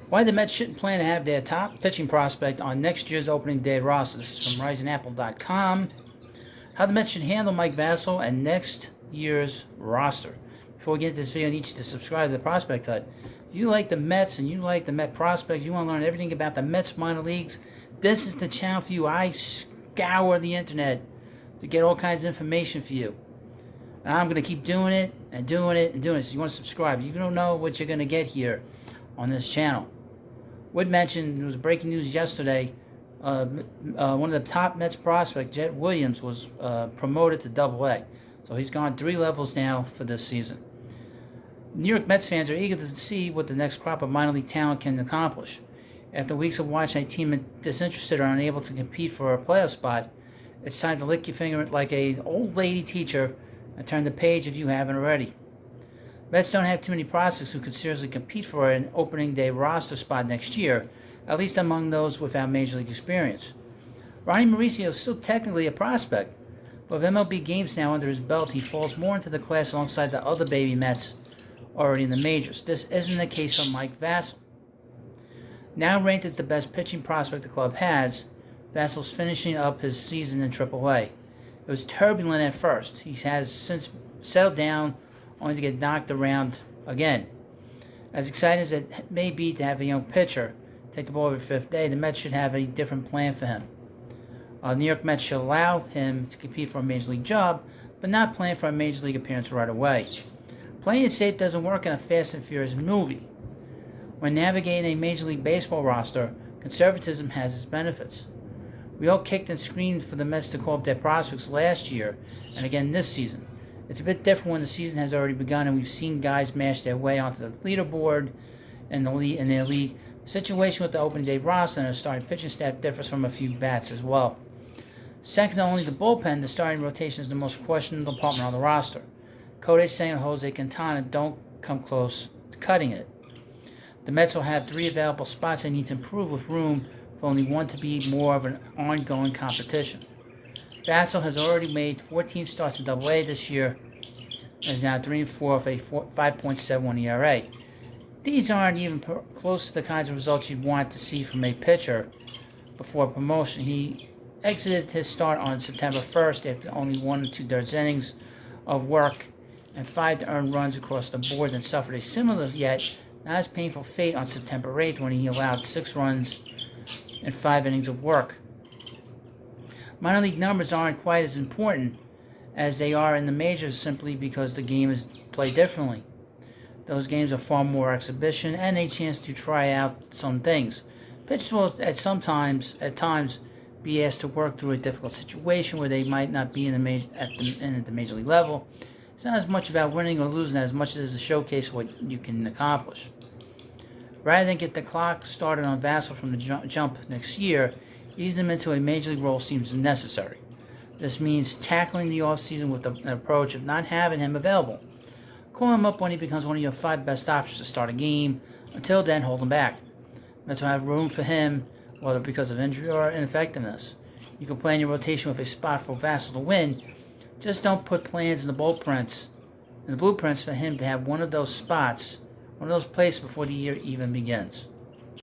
Why the Mets shouldn't plan to have their top pitching prospect on next year's opening day roster. This is from RisingApple.com. How the Mets should handle Mike Vasil and next year's roster. Before we get into this video, I need you to subscribe to the Prospect Hut. If you like the Mets and you like the Met prospects, you want to learn everything about the Mets minor leagues, this is the channel for you. I scour the internet to get all kinds of information for you. And I'm going to keep doing it and doing it and doing it. So you want to subscribe. You don't know what you're going to get here on this channel. Would mention, it was breaking news yesterday, one of the top Mets prospects, Jett Williams, was promoted to Double-A. So he's gone 3 levels now for this season. New York Mets fans are eager to see what the next crop of minor league talent can accomplish. After weeks of watching a team disinterested or unable to compete for a playoff spot, it's time to lick your finger like an old lady teacher and turn the page if you haven't already. Mets don't have too many prospects who could seriously compete for an opening day roster spot next year, at least among those without major league experience. Ronnie Mauricio is still technically a prospect, but with MLB games now under his belt, he falls more into the class alongside the other baby Mets already in the majors. This isn't the case for Mike Vasil. Now ranked as the best pitching prospect the club has, Vasil's finishing up his season in Triple-A. It was turbulent at first. He has since settled down, only to get knocked around again. As exciting as it may be to have a young pitcher take the ball every 5th day, the Mets should have a different plan for him. New York Mets should allow him to compete for a major league job, but not plan for a major league appearance right away. Playing it safe doesn't work in a Fast and Furious movie. When navigating a Major League Baseball roster, conservatism has its benefits. We all kicked and screamed for the Mets to call up their prospects last year and again this season. It's a bit different when the season has already begun and we've seen guys mash their way onto the leaderboard in their league. The situation with the opening day roster and the starting pitching staff differs from a few bats as well. Second to only the bullpen, the starting rotation is the most questionable department on the roster. Kodai Senga and Jose Quintana don't come close to cutting it. The Mets will have 3 available spots they need to improve with room for only one to be more of an ongoing competition. Vasil has already made 14 starts in Double-A this year and is now 3-4 with a 5.71 ERA. These aren't even close to the kinds of results you'd want to see from a pitcher before promotion. He exited his start on September 1st after only 1 2/3 innings of work and 5 earned runs across the board, and suffered a similar yet not as painful fate on September 8th when he allowed 6 runs in 5 innings of work. Minor league numbers aren't quite as important as they are in the majors simply because the game is played differently. Those games are far more exhibition and a chance to try out some things. Pitchers will at times be asked to work through a difficult situation where they might not be at the major league level. It's not as much about winning or losing as much as a showcase what you can accomplish. Rather than get the clock started on Vasil from the jump next year, easing him into a major league role seems necessary. This means tackling the offseason with an approach of not having him available. Call him up when he becomes one of your 5 best options to start a game. Until then, hold him back. Mets will have room for him, whether because of injury or ineffectiveness. You can plan your rotation with a spot for Vasil to win. Just don't put plans in the blueprints for him to have one of those spots, one of those places before the year even begins.